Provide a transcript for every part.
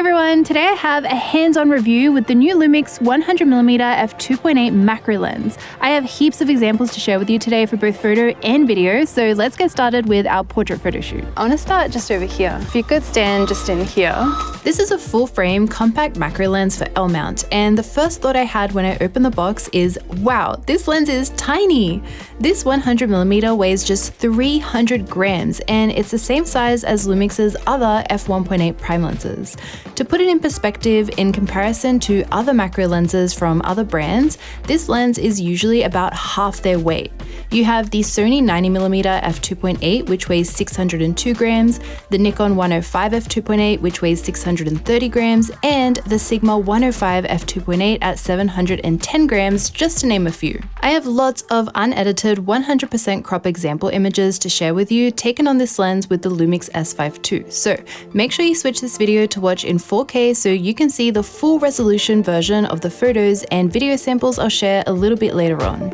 everyone, today I have a hands-on review with the new LUMIX 100mm f2.8 macro lens. I have heaps of examples to share with you today for both photo and video, so let's get started with our portrait photo shoot. I want to start just over here. If you could stand just in here. This is a full-frame compact macro lens for L mount, and the first thought I had when I opened the box is, wow, this lens is tiny! This 100mm weighs just 300 grams, and it's the same size as LUMIX's other f1.8 prime lenses. To put it in perspective, in comparison to other macro lenses from other brands, this lens is usually about half their weight. You have the Sony 90mm f2.8, which weighs 602 grams, the Nikon 105 f2.8, which weighs 630 grams, and the Sigma 105 f2.8 at 710 grams, just to name a few. I have lots of unedited 100% crop example images to share with you taken on this lens with the LUMIX S5II, so make sure you switch this video to watch in 4K so you can see the full resolution version of the photos and video samples I'll share a little bit later on.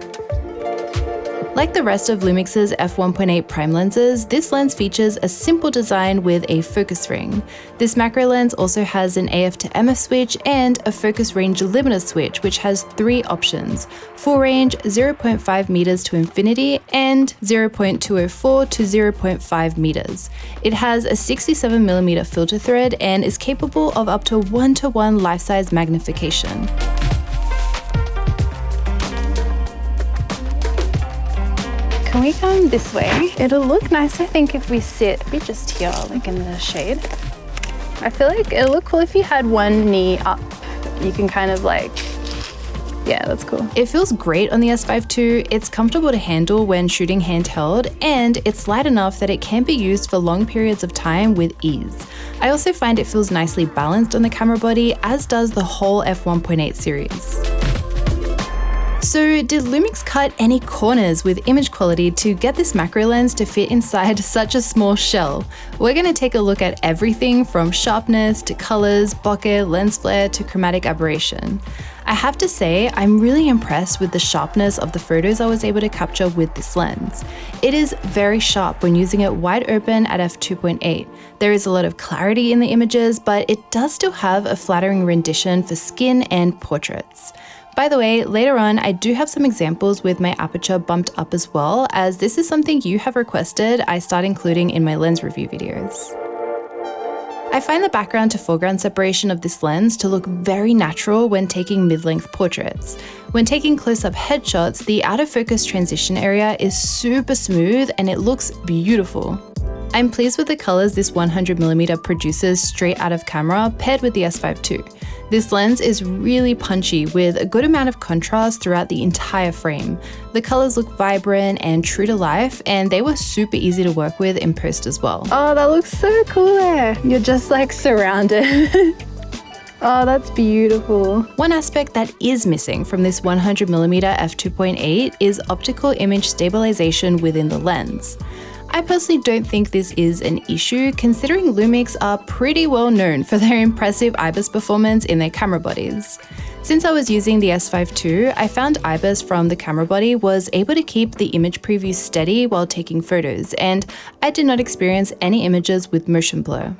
Like the rest of LUMIX's f1.8 prime lenses, this lens features a simple design with a focus ring. This macro lens also has an AF to MF switch and a focus range limiter switch, which has 3 options: full range, 0.5 meters to infinity, and 0.204 to 0.5 meters. It has a 67mm filter thread and is capable of up to 1:1 life-size magnification. Can we come this way? It'll look nice, I think, if we sit maybe just here, like in the shade. I feel like it'll look cool if you had one knee up. You can kind of like, yeah, that's cool. It feels great on the S5II, it's comfortable to handle when shooting handheld, and it's light enough that it can be used for long periods of time with ease. I also find it feels nicely balanced on the camera body, as does the whole f1.8 series. So did LUMIX cut any corners with image quality to get this macro lens to fit inside such a small shell? We're going to take a look at everything from sharpness to colors, bokeh, lens flare to chromatic aberration. I have to say, I'm really impressed with the sharpness of the photos I was able to capture with this lens. It is very sharp when using it wide open at f2.8. There is a lot of clarity in the images, but it does still have a flattering rendition for skin and portraits. By the way, later on, I do have some examples with my aperture bumped up as well, as this is something you have requested I start including in my lens review videos. I find the background to foreground separation of this lens to look very natural when taking mid-length portraits. When taking close-up headshots, the out-of-focus transition area is super smooth and it looks beautiful. I'm pleased with the colors this 100mm produces straight out of camera paired with the S5II. This lens is really punchy with a good amount of contrast throughout the entire frame. The colors look vibrant and true to life, and they were super easy to work with in post as well. Oh, that looks so cool there. You're just like surrounded. Oh, that's beautiful. One aspect that is missing from this 100mm f2.8 is optical image stabilization within the lens. I personally don't think this is an issue, considering LUMIX are pretty well known for their impressive IBIS performance in their camera bodies. Since I was using the S5II, I found IBIS from the camera body was able to keep the image preview steady while taking photos, and I did not experience any images with motion blur.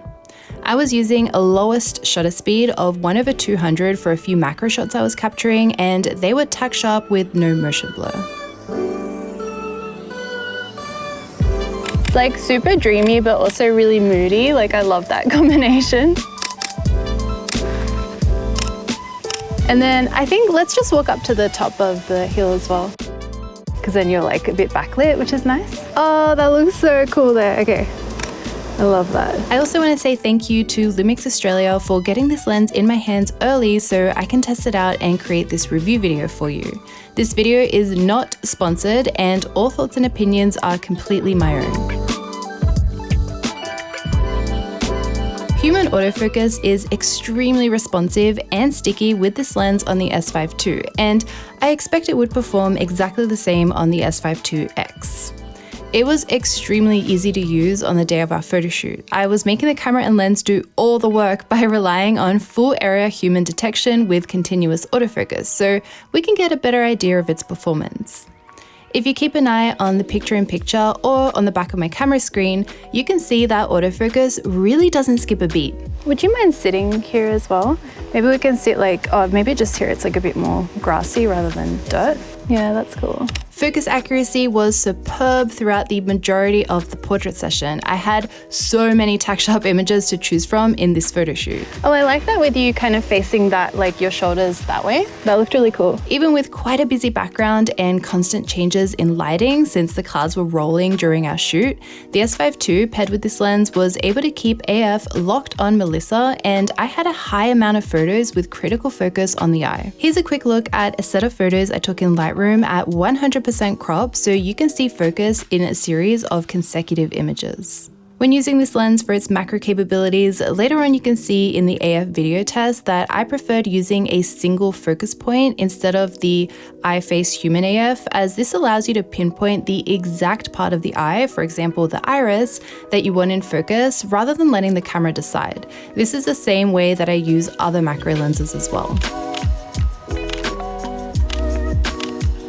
I was using a lowest shutter speed of 1/200 for a few macro shots I was capturing, and they were tack sharp with no motion blur. It's like super dreamy, but also really moody. Like, I love that combination. And then I think let's just walk up to the top of the hill as well, because then you're like a bit backlit, which is nice. Oh, that looks so cool there. Okay. I love that. I also want to say thank you to LUMIX Australia for getting this lens in my hands early so I can test it out and create this review video for you. This video is not sponsored and all thoughts and opinions are completely my own. Human autofocus is extremely responsive and sticky with this lens on the S5II, and I expect it would perform exactly the same on the S5II X. It was extremely easy to use on the day of our photo shoot. I was making the camera and lens do all the work by relying on full area human detection with continuous autofocus, so we can get a better idea of its performance. If you keep an eye on the picture-in-picture or on the back of my camera screen, you can see that autofocus really doesn't skip a beat. Would you mind sitting here as well? Maybe we can sit like, oh, maybe just here it's like a bit more grassy rather than dirt. Yeah, that's cool. Focus accuracy was superb throughout the majority of the portrait session. I had so many tack-sharp images to choose from in this photo shoot. Oh, I like that with you kind of facing that, like your shoulders that way. That looked really cool. Even with quite a busy background and constant changes in lighting since the clouds were rolling during our shoot, the S5II paired with this lens was able to keep AF locked on Melissa, and I had a high amount of photos with critical focus on the eye. Here's a quick look at a set of photos I took in Lightroom at 100% crop so you can see focus in a series of consecutive images. When using this lens for its macro capabilities, later on you can see in the AF video test that I preferred using a single focus point instead of the eye face human AF, as this allows you to pinpoint the exact part of the eye, for example the iris, that you want in focus rather than letting the camera decide. This is the same way that I use other macro lenses as well.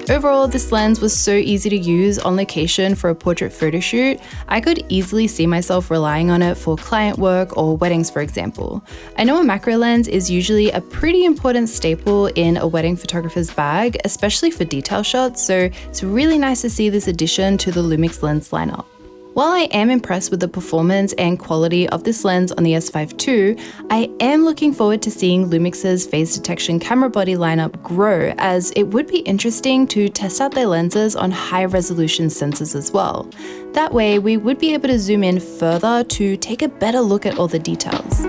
Overall, this lens was so easy to use on location for a portrait photo shoot. I could easily see myself relying on it for client work or weddings, for example. I know a macro lens is usually a pretty important staple in a wedding photographer's bag, especially for detail shots, so it's really nice to see this addition to the LUMIX lens lineup. While I am impressed with the performance and quality of this lens on the S5II, I am looking forward to seeing LUMIX's phase detection camera body lineup grow, as it would be interesting to test out their lenses on high resolution sensors as well. That way, we would be able to zoom in further to take a better look at all the details.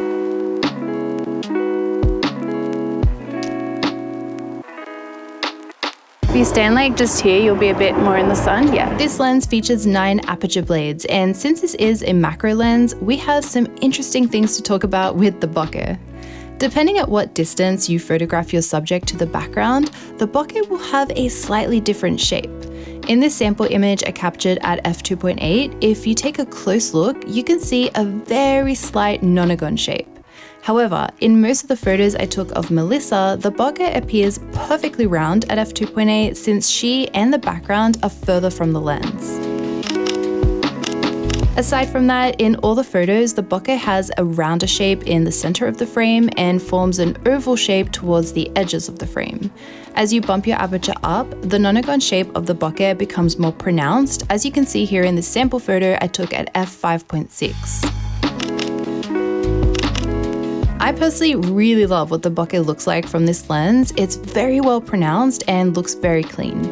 If you stand like just here, you'll be a bit more in the sun, yeah. This lens features 9 aperture blades, and since this is a macro lens, we have some interesting things to talk about with the bokeh. Depending at what distance you photograph your subject to the background, the bokeh will have a slightly different shape. In this sample image I captured at f2.8, if you take a close look, you can see a very slight nonagon shape. However, in most of the photos I took of Melissa, the bokeh appears perfectly round at f2.8 since she and the background are further from the lens. Aside from that, in all the photos, the bokeh has a rounder shape in the center of the frame and forms an oval shape towards the edges of the frame. As you bump your aperture up, the nonagon shape of the bokeh becomes more pronounced, as you can see here in the sample photo I took at f5.6. I personally really love what the bokeh looks like from this lens. It's very well pronounced and looks very clean.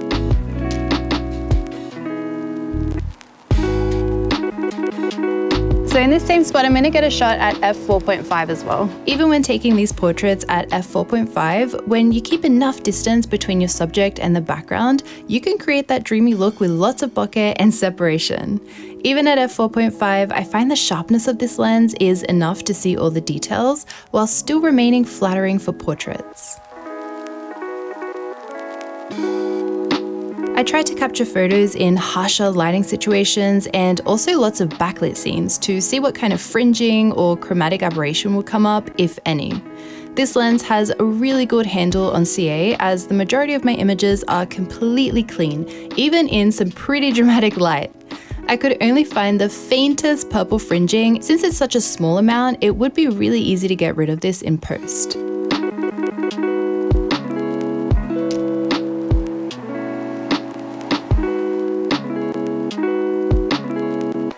So in this same spot, I'm gonna get a shot at f4.5 as well. Even when taking these portraits at f4.5, when you keep enough distance between your subject and the background, you can create that dreamy look with lots of bokeh and separation. Even at f4.5, I find the sharpness of this lens is enough to see all the details, while still remaining flattering for portraits. I tried to capture photos in harsher lighting situations and also lots of backlit scenes to see what kind of fringing or chromatic aberration would come up, if any. This lens has a really good handle on CA, as the majority of my images are completely clean, even in some pretty dramatic light. I could only find the faintest purple fringing. Since it's such a small amount, it would be really easy to get rid of this in post.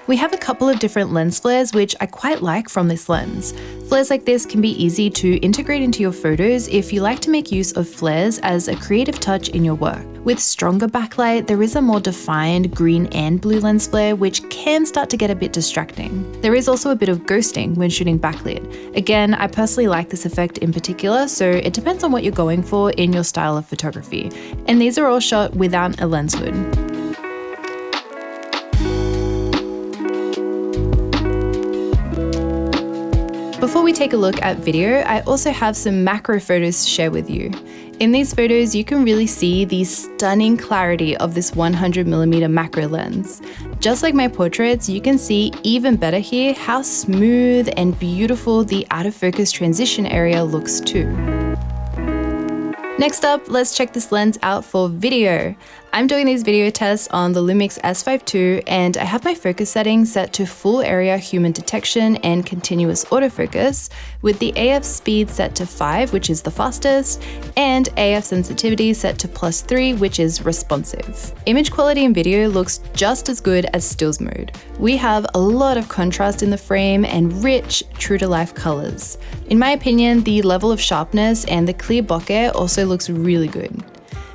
We have a couple of different lens flares which I quite like from this lens. Flares like this can be easy to integrate into your photos if you like to make use of flares as a creative touch in your work. With stronger backlight, there is a more defined green and blue lens flare which can start to get a bit distracting. There is also a bit of ghosting when shooting backlit. Again, I personally like this effect in particular, so it depends on what you're going for in your style of photography. And these are all shot without a lens hood. Before we take a look at video, I also have some macro photos to share with you. In these photos, you can really see the stunning clarity of this 100mm macro lens. Just like my portraits, you can see even better here how smooth and beautiful the out of focus transition area looks too. Next up, let's check this lens out for video. I'm doing these video tests on the LUMIX S5II, and I have my focus settings set to full area human detection and continuous autofocus, with the AF speed set to 5, which is the fastest, and AF sensitivity set to +3, which is responsive. Image quality in video looks just as good as stills mode. We have a lot of contrast in the frame and rich, true-to-life colors. In my opinion, the level of sharpness and the clear bokeh also looks really good.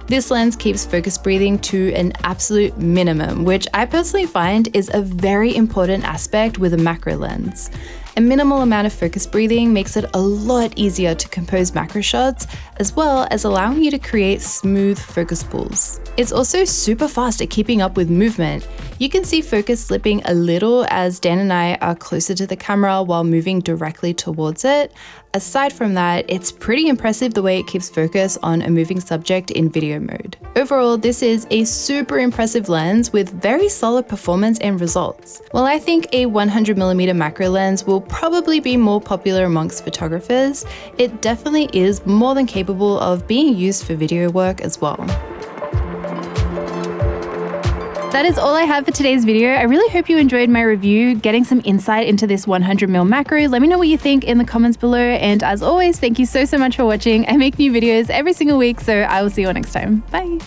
This lens keeps focus breathing to an absolute minimum, which I personally find is a very important aspect with a macro lens. A minimal amount of focus breathing makes it a lot easier to compose macro shots, as well as allowing you to create smooth focus pulls. It's also super fast at keeping up with movement. You can see focus slipping a little as Dan and I are closer to the camera while moving directly towards it. Aside from that, it's pretty impressive the way it keeps focus on a moving subject in video mode. Overall, this is a super impressive lens with very solid performance and results. While I think a 100mm macro lens will probably be more popular amongst photographers, it definitely is more than capable of being used for video work as well. That is all I have for today's video. I really hope you enjoyed my review, getting some insight into this 100mm macro. Let me know what you think in the comments below. And as always, thank you so much for watching. I make new videos every single week, so I will see you all next time. Bye.